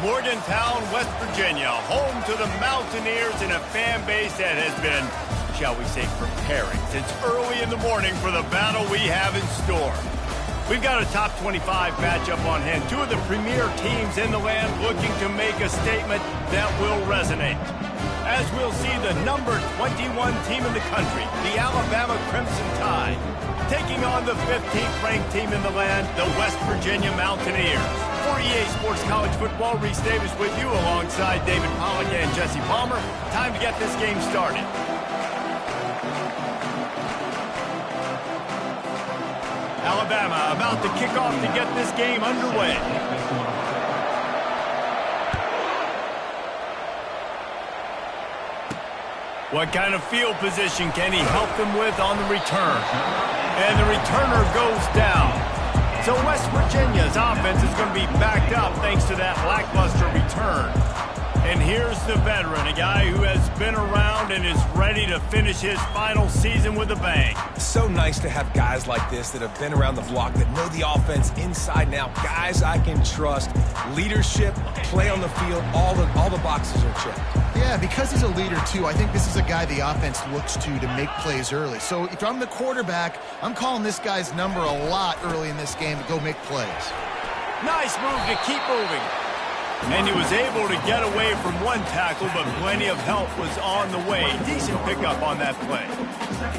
Morgantown, West Virginia, home to the Mountaineers and a fan base that has been, shall we say, preparing since early in the morning for the battle we have in store. We've got a top 25 matchup on hand. Two of the premier teams in the land looking to make a statement that will resonate. As we'll see the number 21 team in the country, the Alabama Crimson Tide, taking on the 15th ranked team in the land, the West Virginia Mountaineers. For EA Sports College Football, Reese Davis with you alongside David Pollack and Jesse Palmer. Time to get this game started. Alabama about to kick off to get this game underway. What kind of field position can he help them with on the return? And the returner goes down. So West Virginia's offense is going to be backed up thanks to that lackluster return. And here's the veteran, a guy who has been around and is ready to finish his final season with a bang. So nice to have guys like this that have been around the block, that know the offense inside and out. Guys I can trust. Leadership, play on the field, all the boxes are checked. Yeah, because he's a leader, too, I think this is a guy the offense looks to make plays early. So if I'm the quarterback, I'm calling this guy's number a lot early in this game to go make plays. Nice move to keep moving. And he was able to get away from one tackle, but plenty of help was on the way. Decent pickup on that play.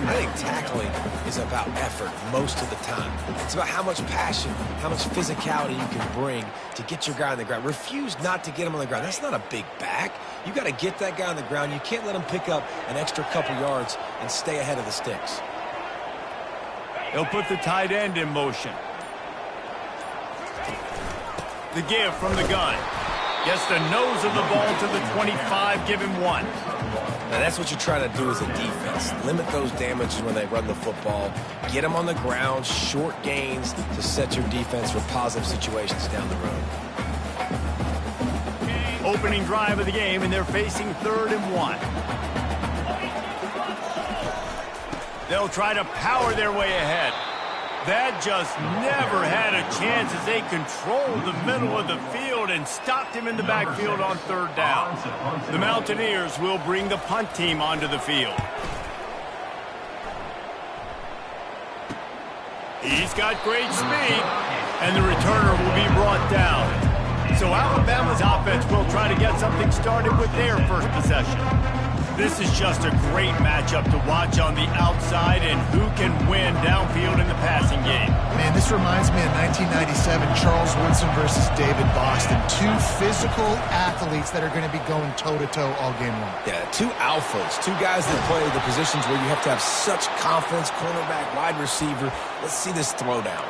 I think tackling is about effort most of the time. It's about how much passion, how much physicality you can bring to get your guy on the ground. Refuse not to get him on the ground. That's not a big back. You got to get that guy on the ground. You can't let him pick up an extra couple yards and stay ahead of the sticks. He'll put the tight end in motion. The give from the gun. Gets the nose of the ball to the 25, give him one. Now that's what you're trying to do as a defense. Limit those damages when they run the football. Get them on the ground, short gains to set your defense for positive situations down the road. Opening drive of the game, and they're facing 3rd and 1. They'll try to power their way ahead. That just never had a chance as they controlled the middle of the field and stopped him in the backfield on 3rd down. The Mountaineers will bring the punt team onto the field. He's got great speed, and the returner will be brought down. So Alabama's offense will try to get something started with their first possession. This is just a great matchup to watch on the outside, and who can win downfield in the passing game. Man, this reminds me of 1997, Charles Woodson versus David Boston. Two physical athletes that are going to be going toe-to-toe all game long. Yeah, two alphas, two guys that play the positions where you have to have such confidence, cornerback, wide receiver. Let's see this throwdown.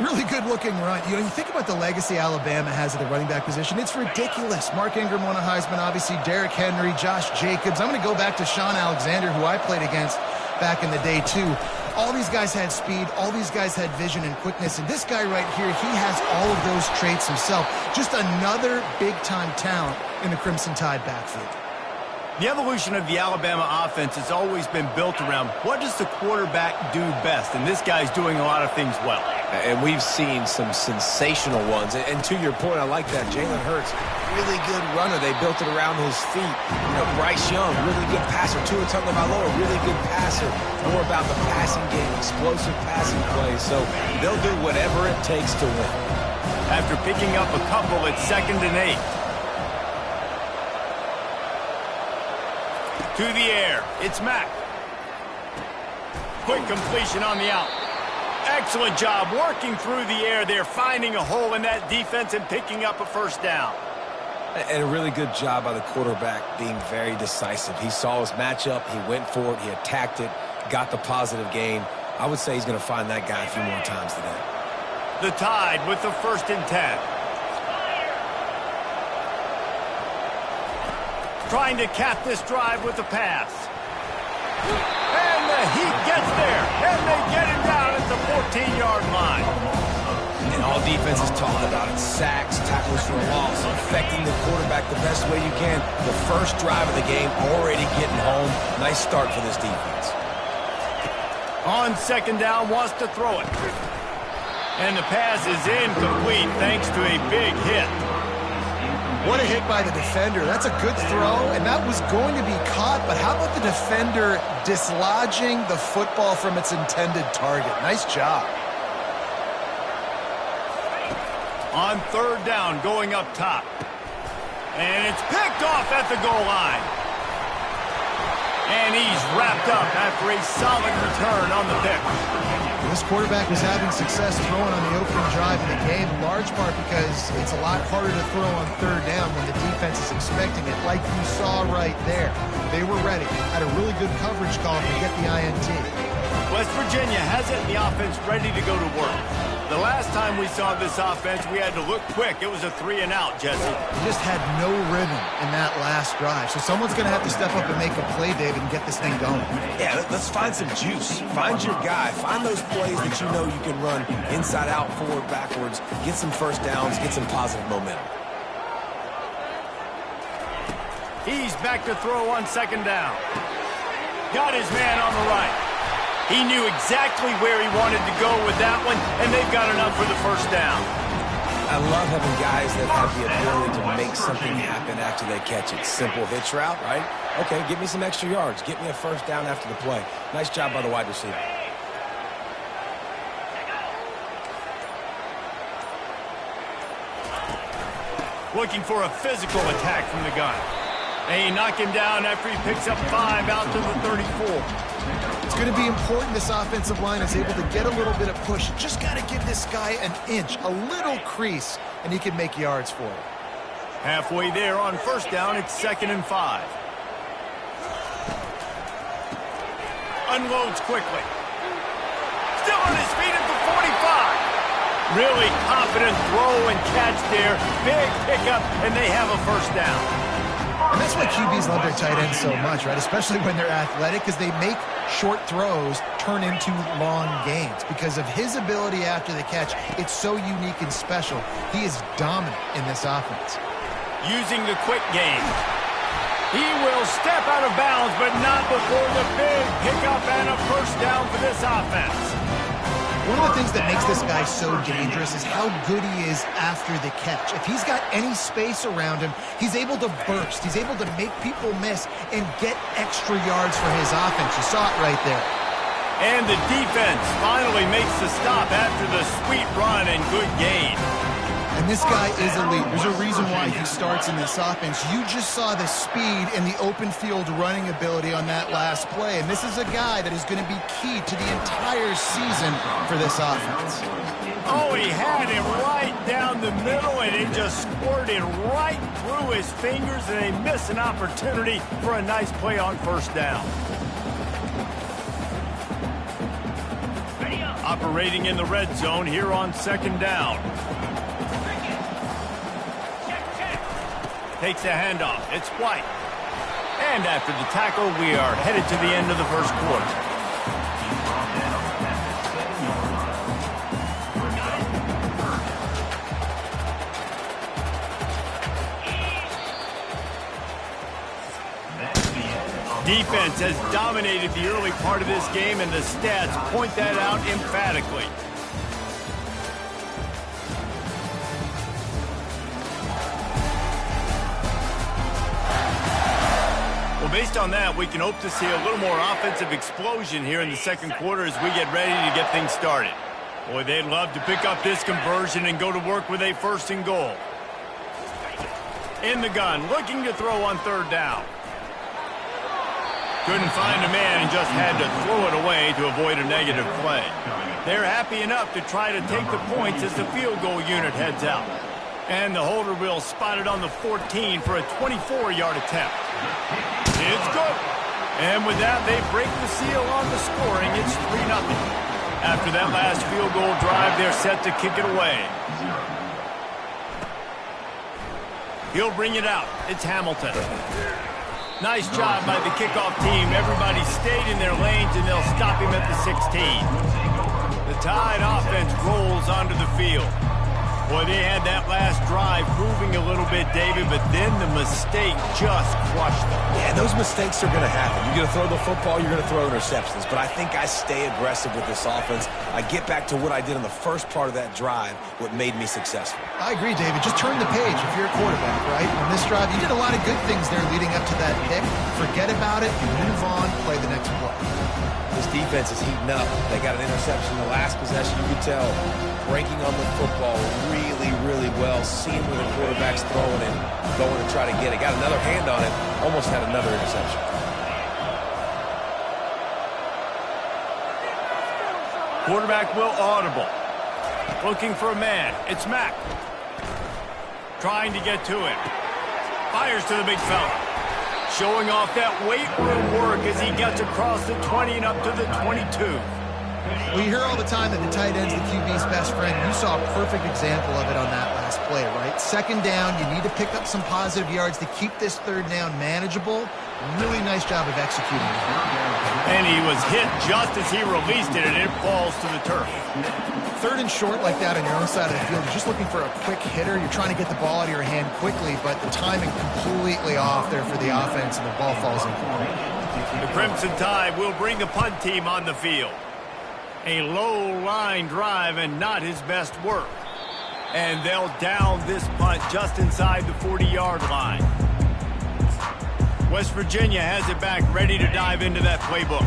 Really good-looking run. You know, you think about the legacy Alabama has at the running back position. It's ridiculous. Mark Ingram won a Heisman, obviously. Derrick Henry, Josh Jacobs. I'm going to go back to Sean Alexander, who I played against back in the day, too. All these guys had speed. All these guys had vision and quickness. And this guy right here, he has all of those traits himself. Just another big-time talent in the Crimson Tide backfield. The evolution of the Alabama offense has always been built around what does the quarterback do best, and this guy's doing a lot of things well. And we've seen some sensational ones. And to your point, I like that. Jalen Hurts, really good runner. They built it around his feet. You know, Bryce Young, really good passer. Tua Tagovailoa, really good passer. More about the passing game, explosive passing plays. So they'll do whatever it takes to win. After picking up a couple, it's 2nd and 8. To the air, it's Mack. Quick completion on the out. Excellent job working through the air there, finding a hole in that defense and picking up a 1st down. And a really good job by the quarterback being very decisive. He saw his matchup, he went for it, he attacked it, got the positive gain. I would say he's going to find that guy a few more times today. The Tide with the 1st and 10. Trying to cap this drive with the pass. And the Heat gets there, and they get him down at the 14-yard line. And all defense is talking about it. Sacks, tackles for a loss, affecting the quarterback the best way you can. The first drive of the game, already getting home. Nice start for this defense. On 2nd down, wants to throw it. And the pass is incomplete thanks to a big hit. What a hit by the defender. That's a good throw, and that was going to be caught, but how about the defender dislodging the football from its intended target? Nice job. On third down, going up top. And it's picked off at the goal line. And he's wrapped up after a solid return on the pick. This quarterback was having success throwing on the opening drive of the game, in large part because it's a lot harder to throw on third down when the defense is expecting it, like you saw right there. They were ready, had a really good coverage call to get the INT. West Virginia has it in the offense ready to go to work. The last time we saw this offense, we had to look quick. It was a 3-and-out, Jesse. They just had no rhythm in that last drive. So someone's going to have to step up and make a play, David, and get this thing going. Yeah, let's find some juice. Find your guy. Find those plays that you know you can run inside out, forward, backwards. Get some first downs. Get some positive momentum. He's back to throw on second down. Got his man on the right. He knew exactly where he wanted to go with that one, and they've got enough for the first down. I love having guys that have the ability to make something happen after they catch it. Simple hitch route, right? Okay, give me some extra yards. Get me a first down after the play. Nice job by the wide receiver. Looking for a physical attack from the gun. They knock him down after he picks up 5 out to the 34. It's going to be important this offensive line is able to get a little bit of push. Just got to give this guy an inch, a little crease, and he can make yards for it. Halfway there on first down, it's 2nd and 5. Unloads quickly. Still on his feet at the 45. Really confident throw and catch there. Big pickup, and they have a first down. And that's why QBs love their tight ends so much, right? Especially when they're athletic, because they make short throws turn into long gains. Because of his ability after the catch, it's so unique and special. He is dominant in this offense. Using the quick game. He will step out of bounds, but not before the big pickup and a first down for this offense. One of the things that makes this guy so dangerous is how good he is after the catch. If he's got any space around him, he's able to burst. He's able to make people miss and get extra yards for his offense. You saw it right there. And the defense finally makes the stop after the sweet run and good gain. And this guy is elite. There's a reason why he starts in this offense. You just saw the speed and the open field running ability on that last play. And this is a guy that is going to be key to the entire season for this offense. Oh, he had him right down the middle, and it just squirted right through his fingers, and they miss an opportunity for a nice play on first down. Operating in the red zone here on second down. Takes a handoff. It's White. And after the tackle, we are headed to the end of the first quarter. Defense has dominated the early part of this game, and the stats point that out emphatically. Well, based on that, we can hope to see a little more offensive explosion here in the second quarter as we get ready to get things started. Boy, they'd love to pick up this conversion and go to work with a first and goal. In the gun, looking to throw on third down. Couldn't find a man and just had to throw it away to avoid a negative play. They're happy enough to try to take the points as the field goal unit heads out. And the holder will spot it on the 14 for a 24-yard attempt. It's good. And with that, they break the seal on the scoring. It's 3-0. After that last field goal drive, they're set to kick it away. He'll bring it out. It's Hamilton. Nice job by the kickoff team. Everybody stayed in their lanes, and they'll stop him at the 16. The Tide offense rolls onto the field. Boy, they had that last drive moving a little bit, David, but then the mistake just crushed them. Yeah, those mistakes are going to happen. You're going to throw the football, you're going to throw interceptions. But I think I stay aggressive with this offense. I get back to what I did in the first part of that drive, what made me successful. I agree, David. Just turn the page if you're a quarterback, right? On this drive, you did a lot of good things there leading up to that pick. Forget about it. You move on, play the next play. This defense is heating up. They got an interception in the last possession. You could tell breaking on the football really, really well, seeing where the quarterback's throwing and going to try to get it. Got another hand on it, almost had another interception. Quarterback will audible. Looking for a man. It's Mack. Trying to get to it. Fires to the big fella. Showing off that weight room work as he gets across the 20 and up to the 22. Well, you hear all the time that the tight end's the QB's best friend. You saw a perfect example of it on that last play, right? Second down, you need to pick up some positive yards to keep this third down manageable. Really nice job of executing it. And he was hit just as he released it, and it falls to the turf. Third and short like that on your own side of the field, you're just looking for a quick hitter. You're trying to get the ball out of your hand quickly, but the timing completely off there for the offense, and the ball falls incomplete. The Crimson Tide will bring the punt team on the field. A low-line drive and not his best work. And they'll down this punt just inside the 40-yard line. West Virginia has it back, ready to dive into that playbook.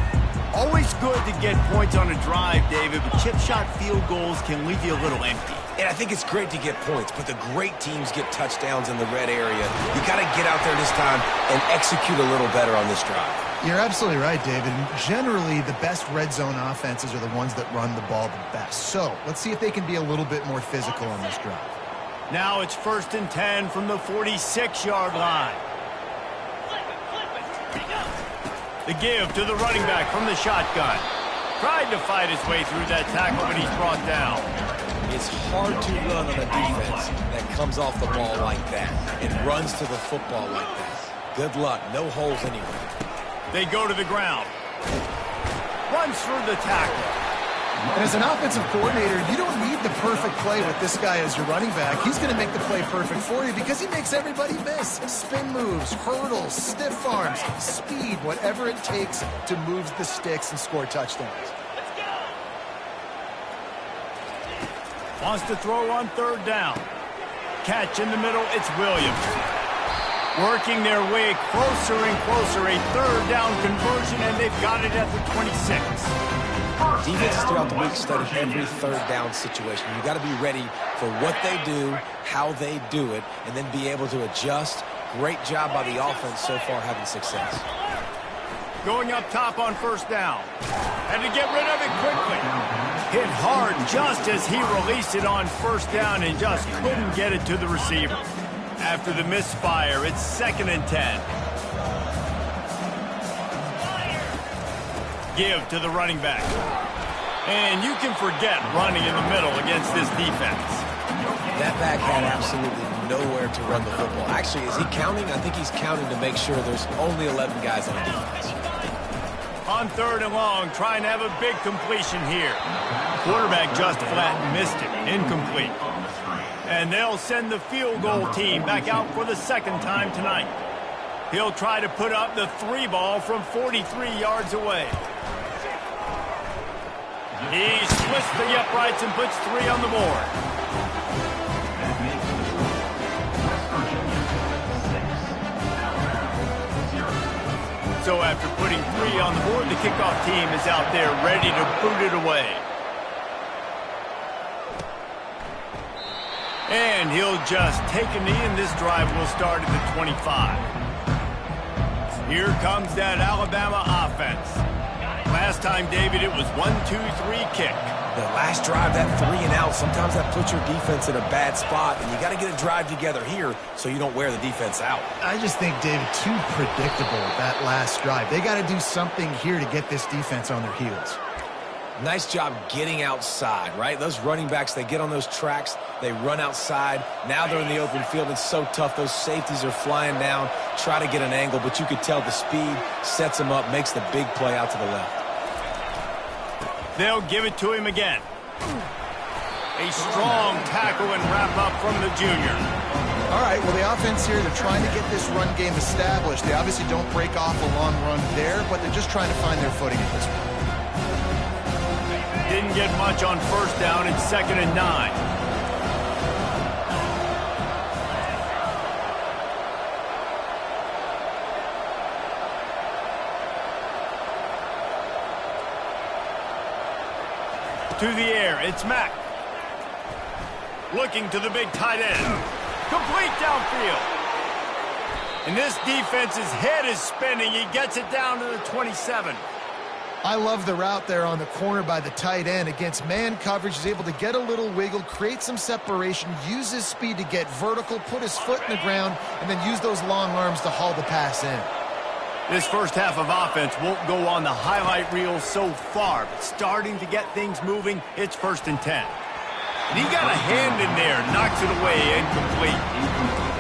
Always good to get points on a drive, David, but chip shot field goals can leave you a little empty. And I think it's great to get points, but the great teams get touchdowns in the red area. You got to get out there this time and execute a little better on this drive. You're absolutely right, David. Generally, the best red zone offenses are the ones that run the ball the best. So let's see if they can be a little bit more physical on this drive. Now it's 1st and 10 from the 46-yard line. The give to the running back from the shotgun. Tried to fight his way through that tackle, but he's brought down. It's hard to run on a defense that comes off the ball like that and runs to the football like that. Good luck. No holes anywhere. They go to the ground. Runs through the tackle. And as an offensive coordinator, you don't need the perfect play with this guy as your running back. He's going to make the play perfect for you because he makes everybody miss. Spin moves, hurdles, stiff arms, speed, whatever it takes to move the sticks and score touchdowns. Wants to throw on 3rd down. Catch in the middle, it's Williams. Working their way closer and closer, a 3rd down conversion, and they've got it at the 26. Defenses throughout the week study every 3rd down situation. You got to be ready for what they do, how they do it, and then be able to adjust. Great job by the offense so far having success. Going up top on 1st down. Had to get rid of it quickly. Hit hard just as he released it on 1st down and just couldn't get it to the receiver. After the misfire, it's 2nd and 10. Give to the running back. And you can forget running in the middle against this defense. That back had absolutely nowhere to run the football. Actually, is he counting? I think he's counting to make sure there's only 11 guys on the defense. On 3rd and long, trying to have a big completion here. Quarterback just flat missed it. Incomplete. And they'll send the field goal team back out for the 2nd time tonight. He'll try to put up the 3 ball from 43 yards away. He splits the uprights and puts 3 on the board. So after putting 3 on the board, the kickoff team is out there ready to boot it away. And he'll just take a knee, and this drive will start at the 25. Here comes that Alabama offense. Last time, David, it was 1-2-3 kick. The last drive, that 3 and out, sometimes that puts your defense in a bad spot, and you got to get a drive together here so you don't wear the defense out. I just think, David, too predictable, that last drive. They got to do something here to get this defense on their heels. Nice job getting outside, right? Those running backs, they get on those tracks, they run outside. Now they're in the open field. It's so tough. Those safeties are flying down, try to get an angle, but you could tell the speed sets them up, makes the big play out to the left. They'll give it to him again. A strong tackle and wrap-up from the junior. All right, well, the offense here, they're trying to get this run game established. They obviously don't break off a long run there, but they're just trying to find their footing at this point. Didn't get much on first down. It's 2nd and 9. To the air, it's Mack. Looking to the big tight end. Complete downfield. And this defense's head is spinning. He gets it down to the 27. I love the route there on the corner by the tight end. Against man coverage, he's able to get a little wiggle, create some separation, use his speed to get vertical, put his foot in the ground, and then use those long arms to haul the pass in. This first half of offense won't go on the highlight reel so far, but starting to get things moving, it's 1st and 10. And he got a hand in there, knocks it away, incomplete.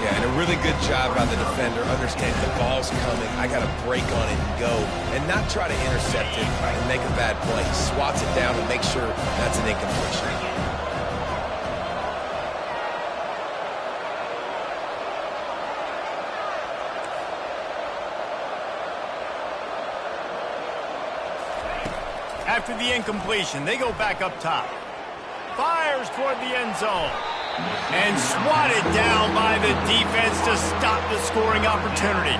Yeah, and a really good job by the defender, understanding the ball's coming, I got to break on it and go, and not try to intercept it and make a bad play. He swats it down and make sure that's an incompletion. After the incompletion, they go back up top. Fires toward the end zone. And swatted down by the defense to stop the scoring opportunity.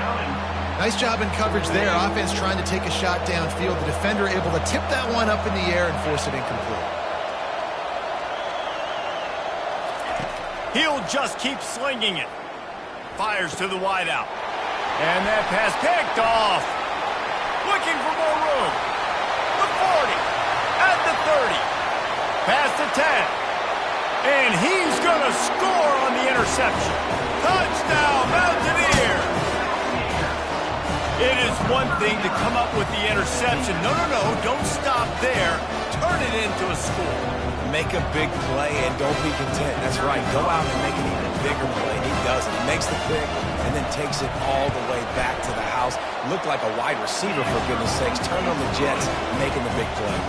Nice job in coverage there. Offense trying to take a shot downfield. The defender able to tip that one up in the air and force it incomplete. He'll just keep slinging it. Fires to the wideout. And that pass picked off. Looking for more room. The 40. At the 30. Past the 10. And he's going to score on the interception. Touchdown, Mountaineers! It is one thing to come up with the interception. No, don't stop there. Turn it into a score. Make a big play and don't be content. That's right. Go out and make an even bigger play. He does it. He makes the pick and then takes it all the way back to the house. Looked like a wide receiver, for goodness sakes. Turned on the Jets, making the big play.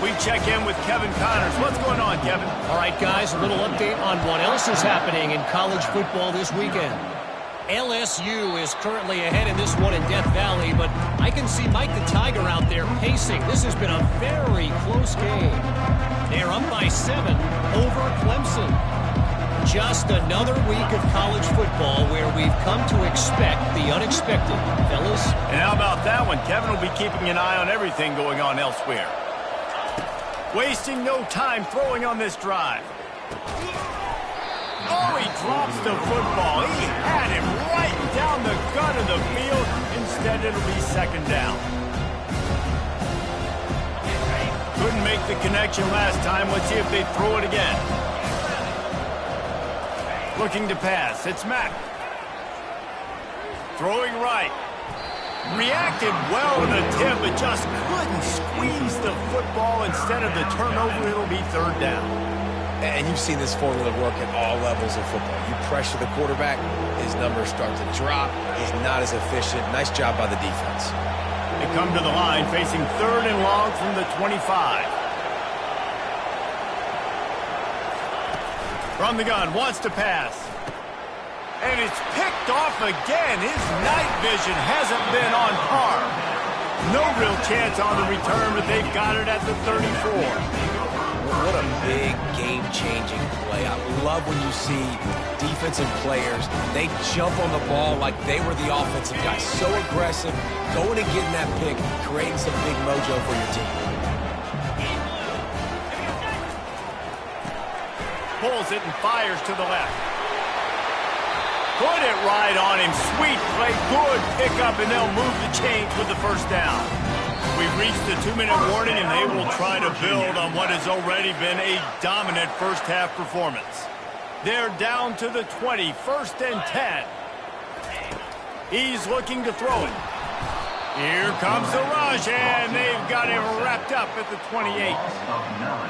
We check in with Kevin Connors. What's going on, Kevin? All right, guys, a little update on what else is happening in college football this weekend. LSU is currently ahead in this one in Death Valley, but I can see Mike the Tiger out there pacing. This has been a very close game. They're up by 7 over Clemson. Just another week of college football where we've come to expect the unexpected, fellas. And how about that one? Kevin will be keeping an eye on everything going on elsewhere. Wasting no time throwing on this drive. Oh, he drops the football. He had him right down the gut of the field. Instead, it'll be 2nd down. Couldn't make the connection last time. Let's see if they throw it again. Looking to pass. It's Mack. Throwing right. Reacted well to the tip, but just couldn't squeeze the football. Instead of the turnover, it'll be 3rd down. And you've seen this formula work at all levels of football. You pressure the quarterback, his numbers start to drop. He's not as efficient. Nice job by the defense. They come to the line, facing 3rd and long from the 25. From the gun, wants to pass. And it's picked off again. His night vision hasn't been on par. No real chance on the return, but they've got it at the 34. What a big game-changing play. I love when you see defensive players, they jump on the ball like they were the offensive guys. So aggressive, going and getting that pick, creating some big mojo for your team. Pulls it and fires to the left. Put it right on him. Sweet play. Good pickup, and they'll move the chains with the 1st down. We've reached the 2-minute warning, and they will try to build on what has already been a dominant first-half performance. They're down to the 20, 1st and 10. He's looking to throw it. Here comes the rush, and they've got him wrapped up at the 28.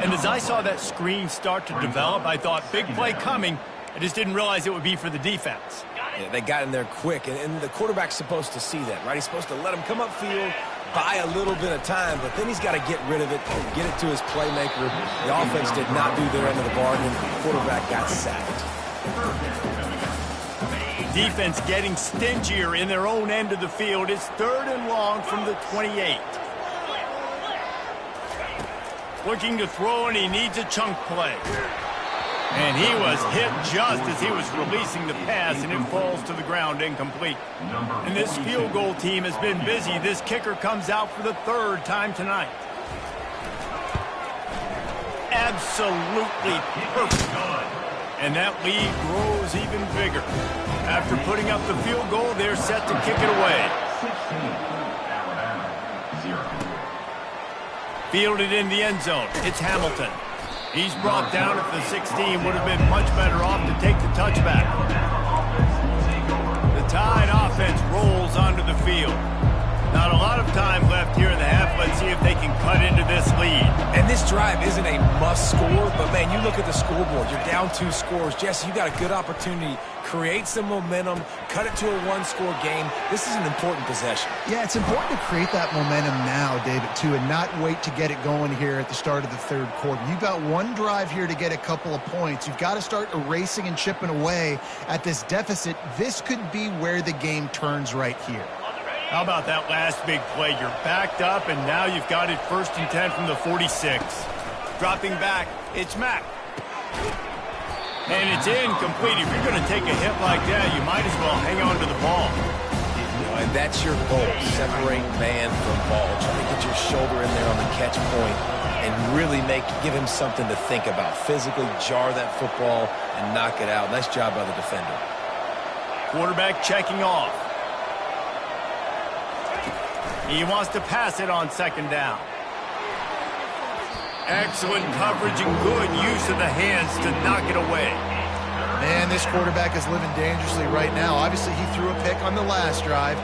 And as I saw that screen start to develop, I thought, big play coming. I just didn't realize it would be for the defense. Yeah, they got in there quick, and the quarterback's supposed to see that, right? He's supposed to let him come upfield, buy a little bit of time, but then he's got to get rid of it, get it to his playmaker. The offense did not do their end of the bargain. The quarterback got sacked. Defense getting stingier in their own end of the field. It's 3rd and long from the 28. Looking to throw, and he needs a chunk play. And he was hit just as he was releasing the pass, and it falls to the ground incomplete. And this field goal team has been busy. This kicker comes out for the 3rd time tonight. Absolutely perfect. And that lead grows even bigger. After putting up the field goal, they're set to kick it away. Fielded in the end zone. It's Hamilton. He's brought down at the 16. Would have been much better off to take the touchback. The Tide offense rolls onto the field. Not a lot of time left here in the half. Let's see if they can cut into this lead. And this drive isn't a must score, but, man, you look at the scoreboard. You're down 2 scores. Jesse, you got a good opportunity. Create some momentum. Cut it to a 1-score game. This is an important possession. Yeah, it's important to create that momentum now, David, too, and not wait to get it going here at the start of the 3rd quarter. You've got one drive here to get a couple of points. You've got to start erasing and chipping away at this deficit. This could be where the game turns right here. How about that last big play? You're backed up, and now you've got it 1st and 10 from the 46. Dropping back, it's Mack. And it's incomplete. If you're going to take a hit like that, you might as well hang on to the ball. And that's your goal, separate man from ball. Try to get your shoulder in there on the catch point and really give him something to think about. Physically jar that football and knock it out. Nice job by the defender. Quarterback checking off. He wants to pass it on 2nd down. Excellent coverage and good use of the hands to knock it away. Man, this quarterback is living dangerously right now. Obviously, he threw a pick on the last drive.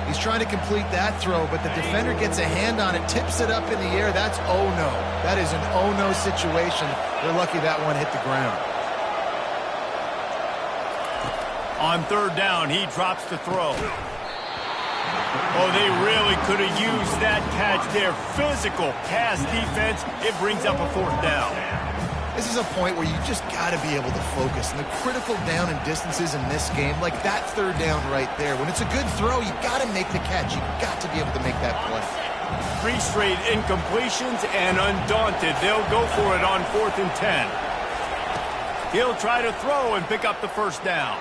He's trying to complete that throw, but the defender gets a hand on it, tips it up in the air. That's oh-no. That is an oh-no situation. They're lucky that one hit the ground. On 3rd down, he drops the throw. Oh, they really could have used that catch there. Physical pass defense. It brings up a 4th down. This is a point where you just got to be able to focus. And the critical down and distances in this game, like that 3rd down right there, when it's a good throw, you got to make the catch. You got to be able to make that play. 3 straight incompletions, and undaunted, they'll go for it on 4th and 10. He'll try to throw and pick up the 1st down.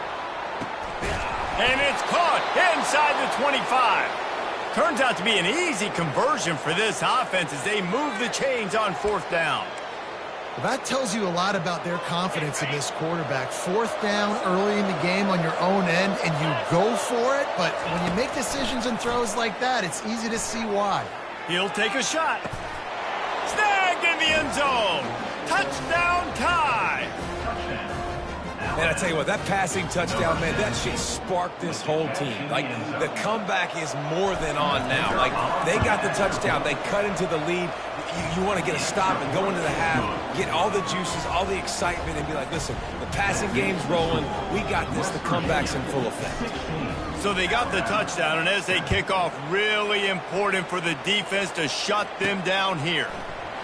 And it's caught inside the 25. Turns out to be an easy conversion for this offense as they move the chains on 4th down. Well, that tells you a lot about their confidence in this quarterback. 4th down early in the game on your own end, and you go for it. But when you make decisions and throws like that, it's easy to see why. He'll take a shot. Snagged in the end zone. Touchdown Tide. Man, I tell you what, that passing touchdown, man, that should spark this whole team. Like, the comeback is more than on now. Like, they got the touchdown. They cut into the lead. You want to get a stop and go into the half, get all the juices, all the excitement, and be like, listen, the passing game's rolling. We got this. The comeback's in full effect. So they got the touchdown, and as they kick off, really important for the defense to shut them down here.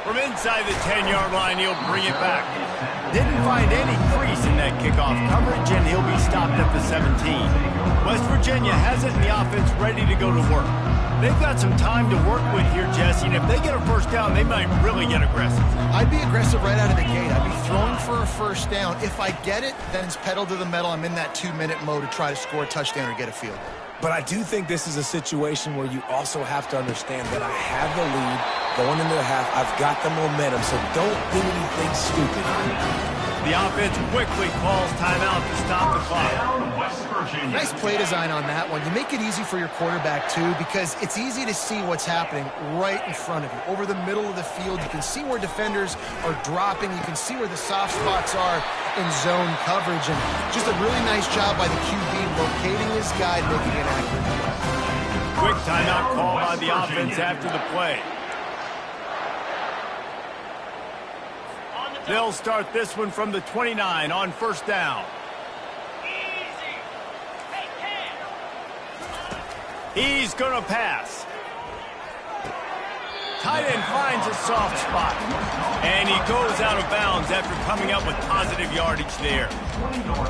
From inside the 10-yard line, he'll bring it back. Didn't find any crease in that kickoff coverage, and he'll be stopped at the 17. West Virginia has it in the offense ready to go to work. They've got some time to work with here, Jesse, and if they get a 1st down, they might really get aggressive. I'd be aggressive right out of the gate. I'd be throwing for a 1st down. If I get it, then it's pedal to the metal. I'm in that 2-minute mode to try to score a touchdown or get a field goal. But I do think this is a situation where you also have to understand that I have the lead going into the half. I've got the momentum, so don't do anything stupid. The offense quickly calls timeout to stop the clock. Nice play design on that one. You make it easy for your quarterback, too, because it's easy to see what's happening right in front of you. Over the middle of the field, you can see where defenders are dropping. You can see where the soft spots are in zone coverage. And just a really nice job by the QB locating his guy, making an accurate play. Quick timeout call by the offense after the play. They'll start this one from the 29 on 1st down. He's going to pass. tight end finds a soft spot. And he goes out of bounds after coming up with positive yardage there.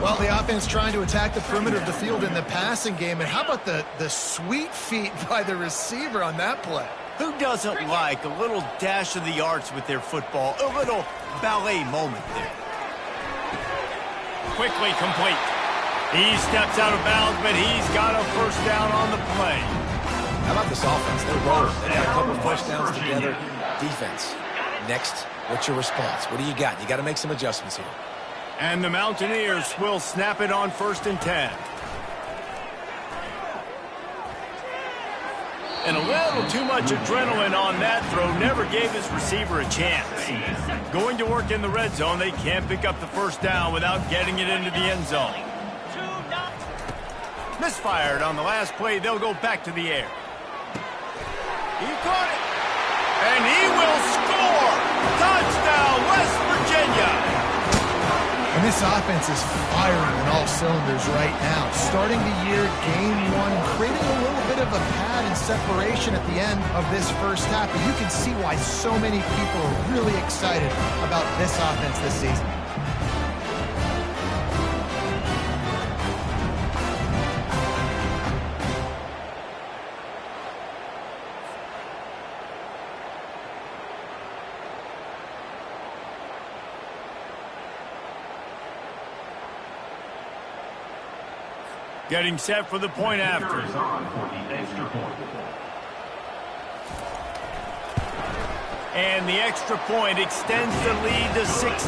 Well, the offense trying to attack the perimeter of the field in the passing game. And how about the sweet feet by the receiver on that play? Who doesn't like a little dash of the arts with their football? A little ballet moment there. Quickly complete. He steps out of bounds, but he's got a first down on the play. How about this offense? They're rolling. They got a couple first downs together. Defense. Next, what's your response? What do you got? You got to make some adjustments here. And the Mountaineers will snap it on 1st and 10. And a little too much adrenaline on that throw never gave his receiver a chance. Going to work in the red zone, they can't pick up the first down without getting it into the end zone. Misfired on the last play, they'll go back to the air. He caught it. And he will score! Touchdown, West Virginia! And this offense is firing on all cylinders right now. Starting the year, game 1, creating a little bit of a pad and separation at the end of this first half. But you can see why so many people are really excited about this offense this season. Getting set for the point after. And the extra point extends the lead to 16.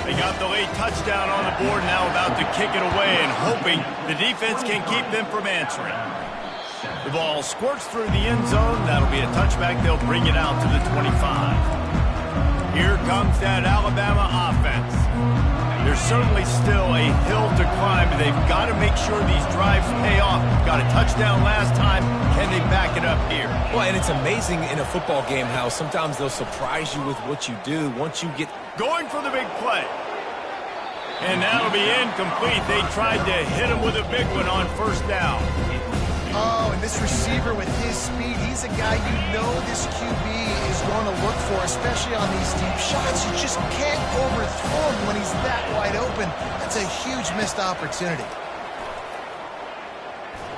They got the late touchdown on the board, now about to kick it away and hoping the defense can keep them from answering. The ball squirts through the end zone. That'll be a touchback. They'll bring it out to the 25. Here comes that Alabama offense. There's certainly still a hill to climb, but they've got to make sure these drives pay off. Got a touchdown last time. Can they back it up here? Well, and it's amazing in a football game how sometimes they'll surprise you with what you do once you get... Going for the big play. And that'll be incomplete. They tried to hit him with a big one on first down. Oh, and this receiver with his speed, he's a guy you know this QB is going to look for, especially on these deep shots. You just can't overthrow him when he's that wide open. That's a huge missed opportunity.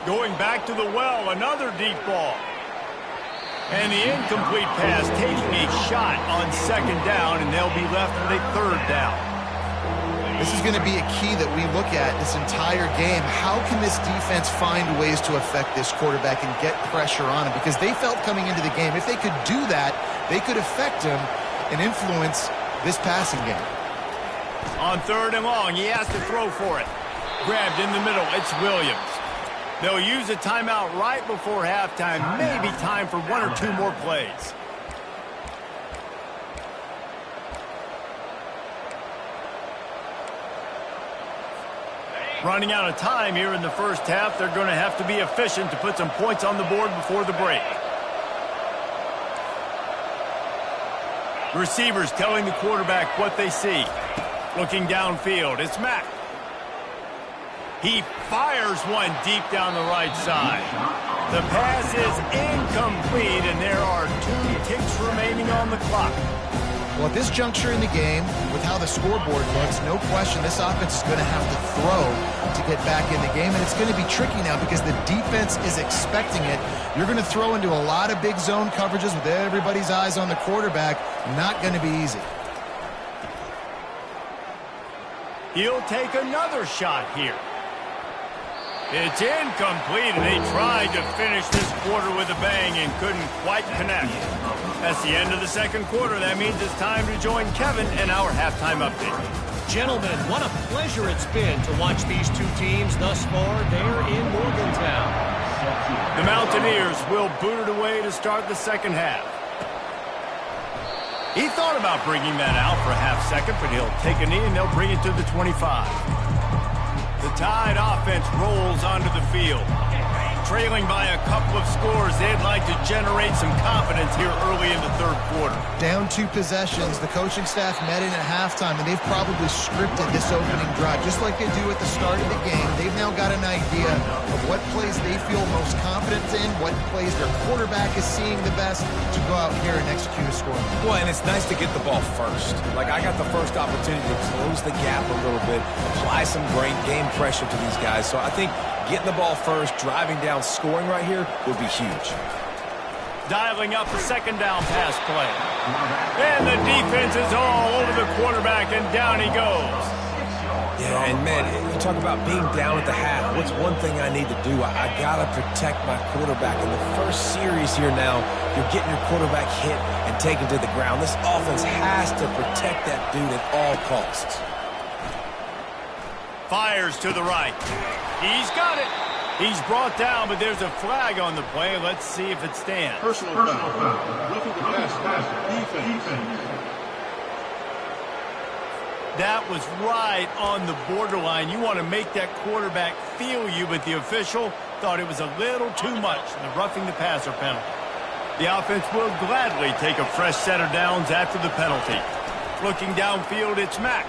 Going back to the well, another deep ball. And the incomplete pass taking a shot on second down, and they'll be left with a third down. This is going to be a key that we look at this entire game. How can this defense find ways to affect this quarterback and get pressure on him? Because they felt coming into the game, if they could do that, they could affect him and influence this passing game. On 3rd and long, he has to throw for it. Grabbed in the middle, it's Williams. They'll use a timeout right before halftime, maybe time for 1 or 2 more plays. Running out of time here in the first half. They're going to have to be efficient to put some points on the board before the break. Receivers telling the quarterback what they see. Looking downfield, it's Mack. He fires one deep down the right side. The pass is incomplete, and there are 2 ticks remaining on the clock. Well, at this juncture in the game, with how the scoreboard looks, no question this offense is going to have to throw to get back in the game, and it's going to be tricky now because the defense is expecting it. You're going to throw into a lot of big zone coverages with everybody's eyes on the quarterback. Not going to be easy. He'll take another shot here. It's incomplete, and they tried to finish this quarter with a bang and couldn't quite connect. That's the end of the second quarter. That means it's time to join Kevin in our halftime update. Gentlemen, what a pleasure it's been to watch these 2 teams thus far there in Morgantown. The Mountaineers will boot it away to start the second half. He thought about bringing that out for a half second, but he'll take a knee and they'll bring it to the 25. The Tide offense rolls onto the field. trailing by a couple of scores. They'd like to generate some confidence here early in the third quarter. Down 2 possessions. The coaching staff met in at halftime, and they've probably scripted this opening drive, just like they do at the start of the game. They've now got an idea of what plays they feel most confident in, what plays their quarterback is seeing the best to go out here and execute a score. Well, and it's nice to get the ball first. Like, I got the first opportunity to close the gap a little bit, apply some great game pressure to these guys. So I think getting the ball first, driving down, scoring right here would be huge. Dialing up the second down pass play. And the defense is all over the quarterback, and down he goes. Yeah, and man, you talk about being down at the half. What's one thing I need to do? I got to protect my quarterback. In the first series here now, you're getting your quarterback hit and taken to the ground. This offense has to protect that dude at all costs. Fires to the right. He's got it. He's brought down, but there's a flag on the play. Let's see if it stands. Personal foul. Roughing the pass. Defense. That was right on the borderline. You want to make that quarterback feel you, but the official thought it was a little too much in the roughing the passer penalty. The offense will gladly take a fresh set of downs after the penalty. Looking downfield, it's Mack.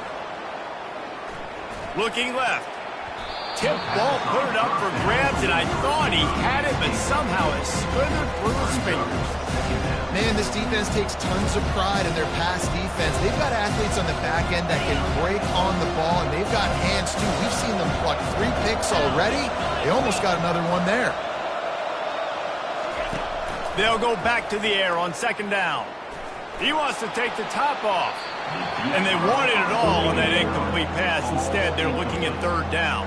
Looking left. Tip ball, put it up for grabs, and I thought he had it, but somehow it slithered through his fingers. Man, this defense takes tons of pride in their pass defense. They've got athletes on the back end that can break on the ball, and they've got hands, too. We've seen them pluck 3 picks already. They almost got another one there. They'll go back to the air on second down. He wants to take the top off. And they wanted it all on that incomplete pass. Instead, they're looking at third down.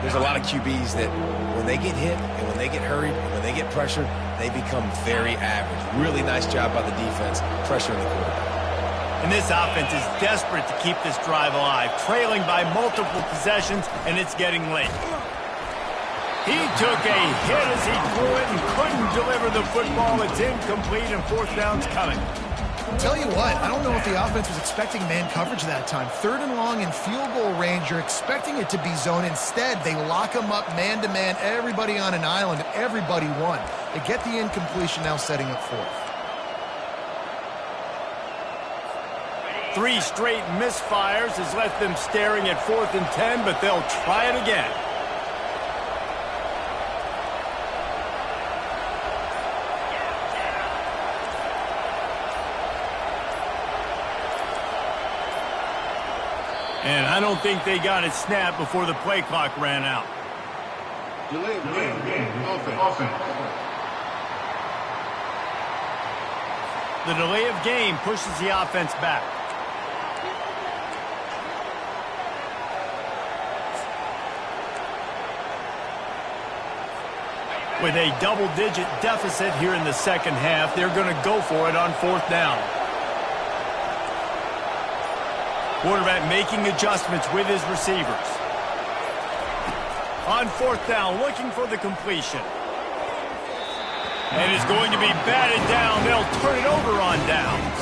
There's a lot of QBs that when they get hit and when they get hurried and when they get pressured, they become very average. Really nice job by the defense, pressuring the quarterback. And this offense is desperate to keep this drive alive, trailing by multiple possessions, and it's getting late. He took a hit as he threw it and couldn't deliver the football. It's incomplete, and fourth down's coming. Tell you what, I don't know if the offense was expecting man coverage that time. Third and long in field goal range, you're expecting it to be zone. Instead, they lock them up man-to-man, everybody on an island, everybody won. They get the incompletion, now setting up fourth. 3 straight misfires has left them staring at 4th and 10, but they'll try it again. And I don't think they got it snapped before the play clock ran out. Delay of game. Offense. The delay of game pushes the offense back. With a double-digit deficit here in the second half, they're going to go for it on fourth down. Quarterback making adjustments with his receivers. On fourth down, looking for the completion. And it's going to be batted down. They'll turn it over on downs.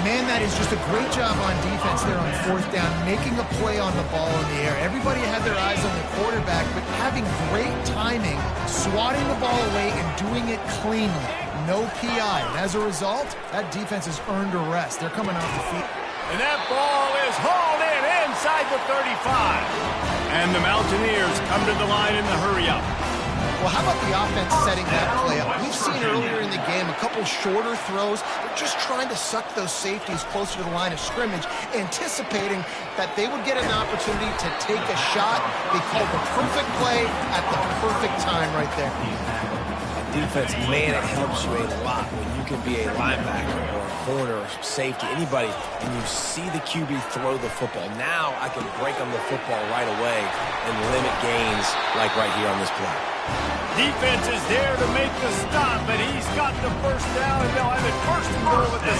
Man, that is just a great job on defense there on fourth down, making a play on the ball in the air. Everybody had their eyes on the quarterback, but having great timing, swatting the ball away and doing it cleanly. No PI. And as a result, that defense has earned a rest. They're coming off the field. And that ball is hauled in inside the 35. And the Mountaineers come to the line in the hurry-up. Well, how about the offense setting that play up? We've seen earlier in the game a couple shorter throws. They're just trying to suck those safeties closer to the line of scrimmage, anticipating that they would get an opportunity to take a shot. They called the perfect play at the perfect time right there. Defense, man, it helps you a lot when you can be a linebacker or a corner or safety, anybody, and you see the QB throw the football. Now I can break on the football right away and limit gains like right here on this play. Defense is there to make the stop, but he's got the first down, and they'll have it first and goal at the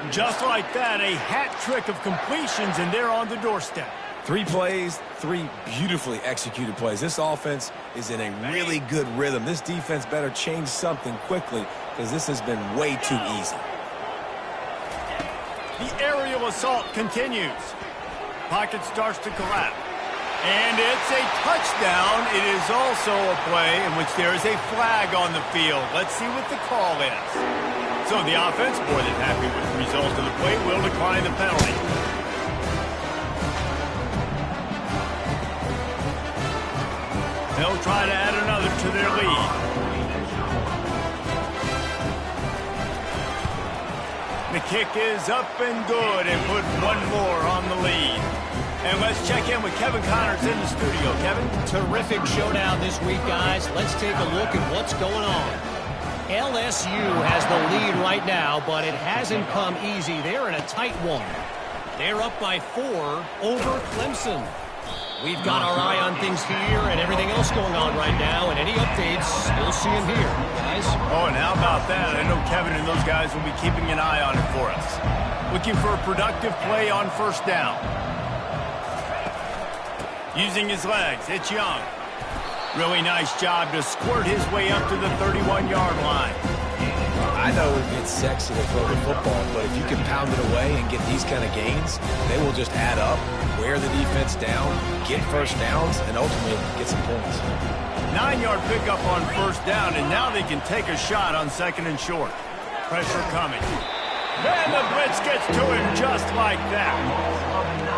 6. Just like that, a hat trick of completions, and they're on the doorstep. 3 plays, 3 beautifully executed plays. This offense is in a really good rhythm. This defense better change something quickly because this has been way too easy. The aerial assault continues. Pocket starts to collapse. And it's a touchdown. It is also a play in which there is a flag on the field. Let's see what the call is. So the offense, more than happy with the result of the play, will decline the penalty. They'll try to add another to their lead. The kick is up and good and put one more on the lead. And let's check in with Kevin Connors in the studio. Kevin? Terrific showdown this week, guys. Let's take a look at what's going on. LSU has the lead right now, but it hasn't come easy. They're in a tight one. They're up by 4 over Clemson. We've got our eye on things here and everything else going on right now, and any updates, you'll see them here, guys. Oh, and how about that? I know Kevin and those guys will be keeping an eye on it for us. Looking for a productive play on first down. Using his legs, it's Young. Really nice job to squirt his way up to the 31-yard line. I know it gets sexy to throw the football, but if you can pound it away and get these kind of gains, they will just add up, wear the defense down, get first downs, and ultimately get some points. 9-yard pickup on first down, and now they can take a shot on second and short. Pressure coming. And the blitz gets to him just like that.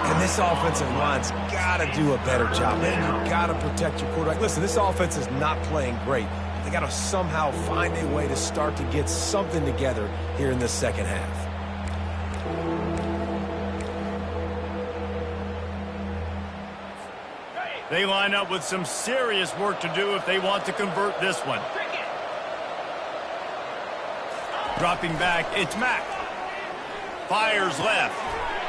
And this offensive line's got to do a better job, man. You've got to protect your quarterback. Listen, this offense is not playing great. They got to somehow find a way to start to get something together here in the second half. They line up with some serious work to do if they want to convert this one. Dropping back, it's Mack. Fires left.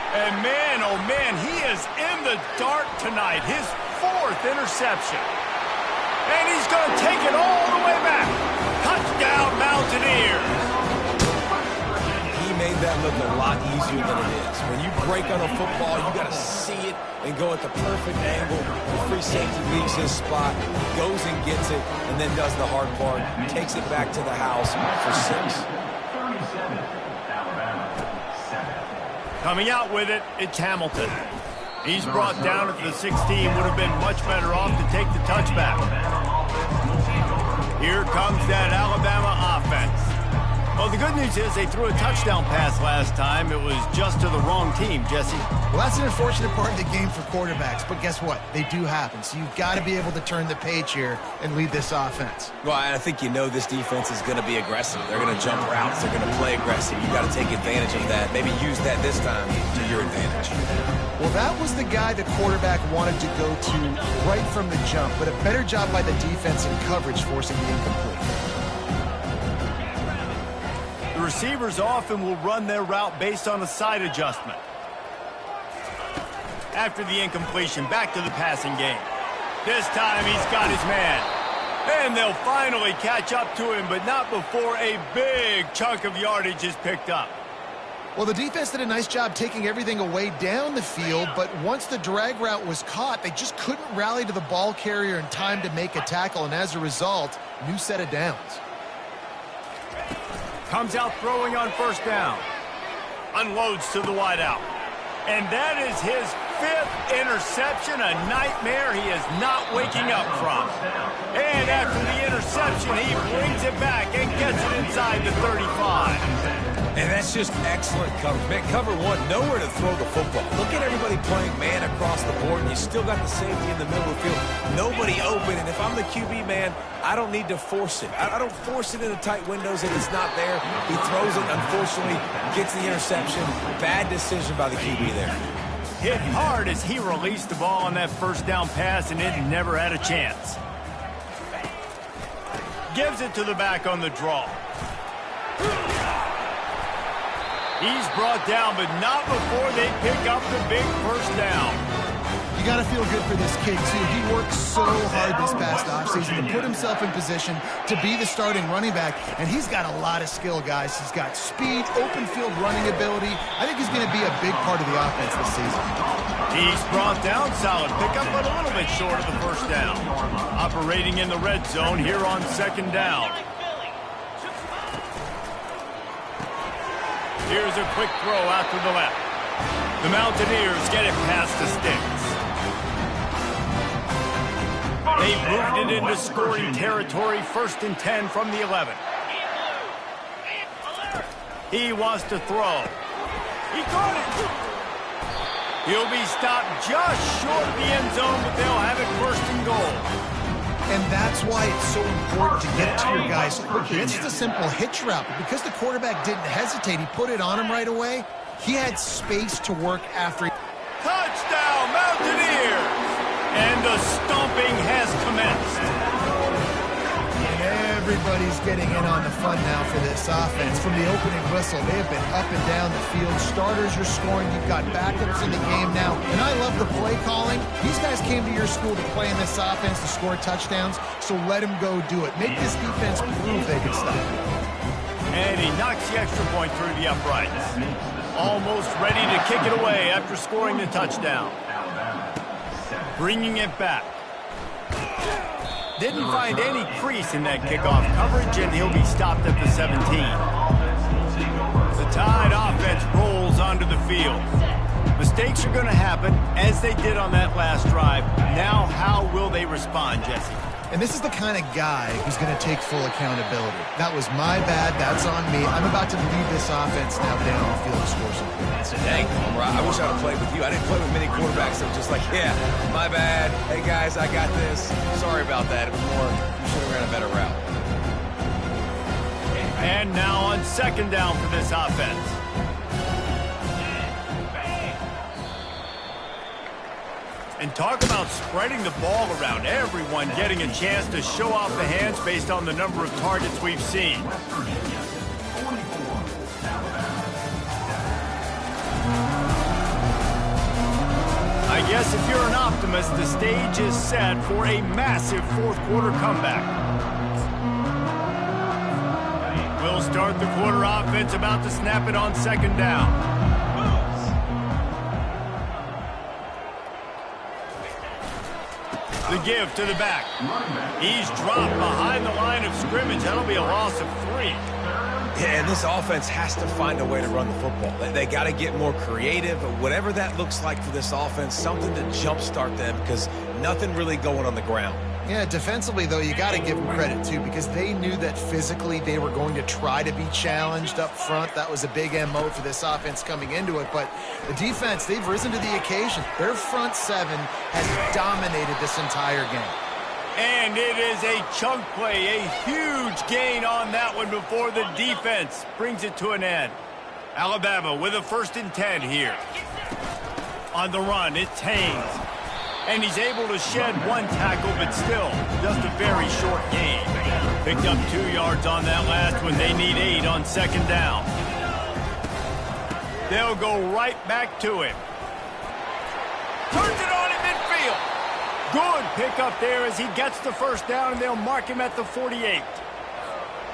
And man, oh man, he is in the dark tonight. His 4th interception. And he's going to take it all the way back. Touchdown, Mountaineers. He made that look a lot easier than it is. When you break on a football, you got to see it and go at the perfect angle. The free safety leaves his spot, goes and gets it, and then does the hard part, takes it back to the house for 6. Coming out with it, it's Hamilton. He's brought down at the 16. Would have been much better off to take the touchback. Here comes that Alabama offense. Well, the good news is they threw a touchdown pass last time. It was just to the wrong team, Jesse. Well, that's an unfortunate part of the game for quarterbacks, but guess what? They do happen. So you've got to be able to turn the page here and lead this offense. Well, I think you know this defense is going to be aggressive. They're going to jump routes. They're going to play aggressive. You've got to take advantage of that. Maybe use that this time to your advantage. Well, that was the guy the quarterback wanted to go to right from the jump, but a better job by the defense in coverage forcing the incomplete. The receivers often will run their route based on a side adjustment. After the incompletion, back to the passing game. This time he's got his man. And they'll finally catch up to him, but not before a big chunk of yardage is picked up. Well, the defense did a nice job taking everything away down the field, but once the drag route was caught, they just couldn't rally to the ball carrier in time to make a tackle, and as a result, new set of downs. Comes out throwing on first down. Unloads to the wideout. And that is his 5th interception, a nightmare he is not waking up from. And after the interception, he brings it back and gets it inside the 35. And that's just excellent coverage. Man, cover one, nowhere to throw the football. Look at everybody playing man across the board, and you still got the safety in the middle of the field. Nobody open, and if I'm the QB, man, I don't need to force it. I don't force it into tight windows if it's not there. He throws it, unfortunately, gets the interception. Bad decision by the QB there. Hit hard as he released the ball on that first down pass, and it never had a chance. Gives it to the back on the draw. He's brought down, but not before they pick up the big first down. You got to feel good for this kid, too. He worked so hard this past offseason to put himself in position to be the starting running back, and he's got a lot of skill, guys. He's got speed, open field running ability. I think he's going to be a big part of the offense this season. He's brought down, solid pickup, but a little bit short of the first down. Operating in the red zone here on second down. Here's a quick throw out to the left. The Mountaineers get it past the sticks. They've moved it into scoring territory, 1st and 10 from the 11. He wants to throw. He got it. He'll be stopped just short of the end zone, but they'll have it 1st and goal. And that's why it's so important to get to your guys quickly. It's just a simple hitch route. But because the quarterback didn't hesitate, he put it on him right away. He had space to work after he... Touchdown, Mountaineers! And the stomping has commenced. And everybody's getting in on the fun now for this offense. From the opening whistle, they have been up and down the field. Starters are scoring. You've got backups in the game now. And I love the play calling. These guys came to your school to play in this offense to score touchdowns, so let them go do it. Make this defense prove they can stop it. And he knocks the extra point through the uprights. Almost ready to kick it away after scoring the touchdown. Bringing it back. Didn't find any crease in that kickoff coverage, and he'll be stopped at the 17. The Tide offense rolls onto the field. Mistakes are going to happen, as they did on that last drive. Now, how will they respond, Jesse? And this is the kind of guy who's going to take full accountability. That was my bad. That's on me. I'm about to lead this offense now down the field to score some points. Dang, Homer, I wish I would have played with you. I didn't play with many quarterbacks that were just like, yeah, my bad. Hey, guys, I got this. Sorry about that. It was more, you should have ran a better route. And now on 2nd down for this offense. And talk about spreading the ball around. Everyone getting a chance to show off the hands based on the number of targets we've seen. I guess if you're an optimist, the stage is set for a massive 4th quarter comeback. We'll start the quarter offense, about to snap it on 2nd down. The give to the back. He's dropped behind the line of scrimmage. That'll be a loss of 3. Yeah, and this offense has to find a way to run the football. They got to get more creative. Whatever that looks like for this offense, something to jumpstart them, because nothing really going on the ground. Yeah, defensively, though, you got to give them credit, too, because they knew that physically they were going to try to be challenged up front. That was a big MO for this offense coming into it. But the defense, they've risen to the occasion. Their front 7 has dominated this entire game. And it is a chunk play, a huge gain on that one before the defense brings it to an end. Alabama with a 1st and 10 here. On the run, it's Haynes. And he's able to shed 1 tackle, but still, just a very short gain. Picked up 2 yards on that last one. They need 8 on 2nd down. They'll go right back to him. Turns it on in midfield. Good pickup there as he gets the 1st down, and they'll mark him at the 48.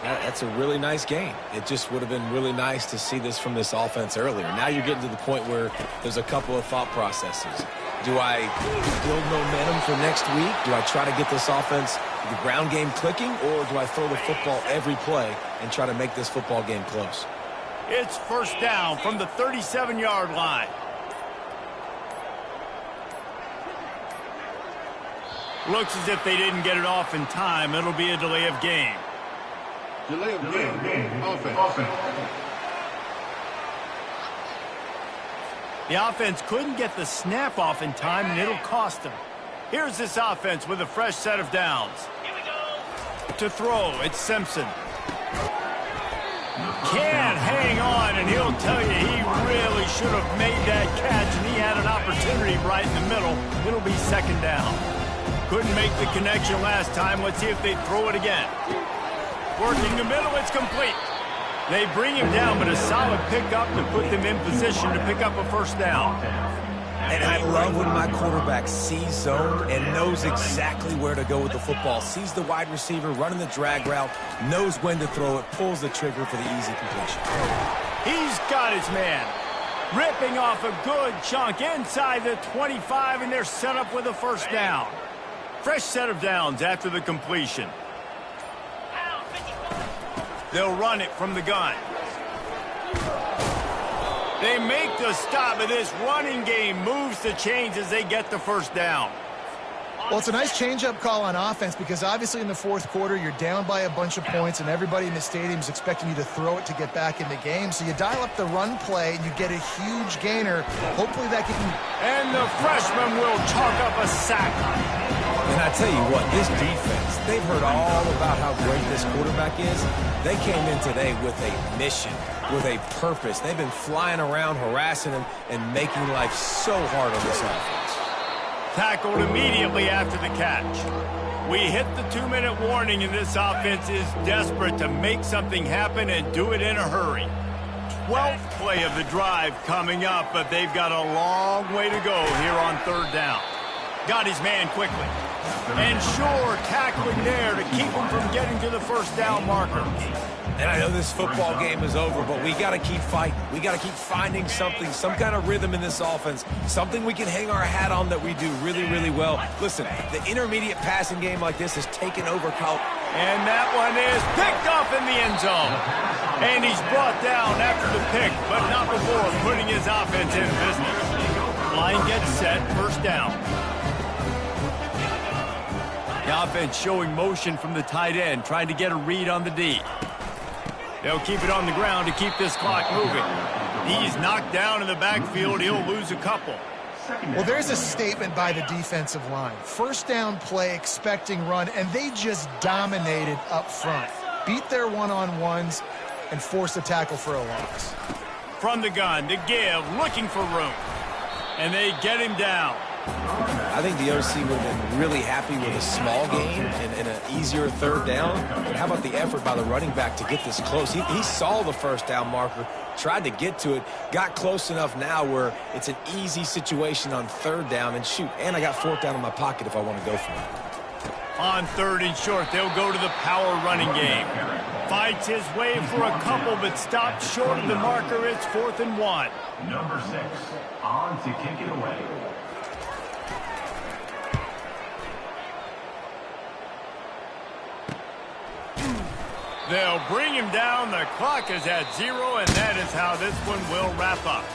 That's a really nice game. It just would have been really nice to see this from this offense earlier. Now you're getting to the point where there's a couple of thought processes. Do I build momentum for next week? Do I try to get this offense, the ground game clicking, or do I throw the football every play and try to make this football game close? It's 1st down from the 37-yard line. Looks as if they didn't get it off in time. It'll be a delay of game. Delay of game. Offense. The offense couldn't get the snap off in time, and it'll cost them. Here's this offense with a fresh set of downs. To throw, it's Simpson. Can't hang on, and he'll tell you he really should have made that catch, and he had an opportunity right in the middle. It'll be 2nd down. Couldn't make the connection last time. Let's see if they throw it again. Working the middle, it's complete. They bring him down, but a solid pickup to put them in position to pick up a 1st down. And I love when my quarterback sees zone and knows exactly where to go with the football. Sees the wide receiver running the drag route, knows when to throw it, pulls the trigger for the easy completion. He's got his man. Ripping off a good chunk inside the 25, and they're set up with a 1st down. Fresh set of downs after the completion. They'll run it from the gun. They make the stop, and this running game moves the chains as they get the 1st down. Well, it's a nice change-up call on offense because obviously in the fourth quarter, you're down by a bunch of points and everybody in the stadium is expecting you to throw it to get back in the game. So you dial up the run play and you get a huge gainer. Hopefully that can... And the freshman will chalk up a sack. And I tell you what, this defense, they've heard all about how great this quarterback is. They came in today with a mission, with a purpose. They've been flying around, harassing him, and making life so hard on this offense. Tackled immediately after the catch. We hit the 2-minute warning, and this offense is desperate to make something happen and do it in a hurry. 12th play of the drive coming up, but they've got a long way to go here on third down. Got his man quickly. And sure, tackling there to keep him from getting to the first down marker. And I know this football game is over, but we got to keep fighting. We got to keep finding something, some kind of rhythm in this offense, something we can hang our hat on that we do really, really well. Listen, the intermediate passing game like this has taken over college. And that one is picked off in the end zone. And he's brought down after the pick, but not before putting his offense in business. Line gets set, first down. The offense showing motion from the tight end, trying to get a read on the D. They'll keep it on the ground to keep this clock moving. He's knocked down in the backfield. He'll lose a couple. Well, there's a statement by the defensive line. First down play, expecting run, and they just dominated up front. Beat their one-on-ones and forced a tackle for a loss. From the gun to give, looking for room. And they get him down. I think the OC would have been really happy with a small gain and an easier third down. But how about the effort by the running back to get this close? He saw the first down marker, tried to get to it, got close enough now where it's an easy situation on third down. And shoot, and I got fourth down in my pocket if I want to go for it. On third and short, they'll go to the power running game. Fights his way for a couple, but stops short of the marker. It's 4th and 1. Number 6, on to kick it away. They'll bring him down. The clock is at 0, and that is how this one will wrap up.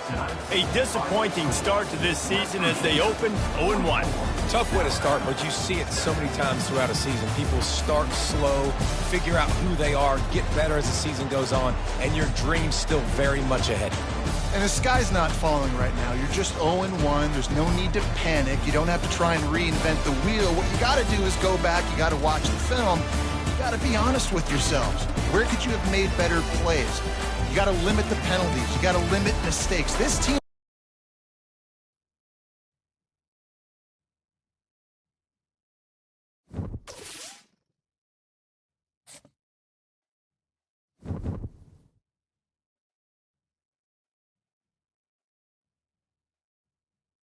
A disappointing start to this season as they open 0-1. Tough way to start, but you see it so many times throughout a season. People start slow, figure out who they are, get better as the season goes on, and your dream's still very much ahead. And the sky's not falling right now. You're just 0-1. There's no need to panic. You don't have to try and reinvent the wheel. What you got to do is go back. You got to watch the film. You got to be honest with yourselves. Where could you have made better plays? You got to limit the penalties. You got to limit mistakes. This team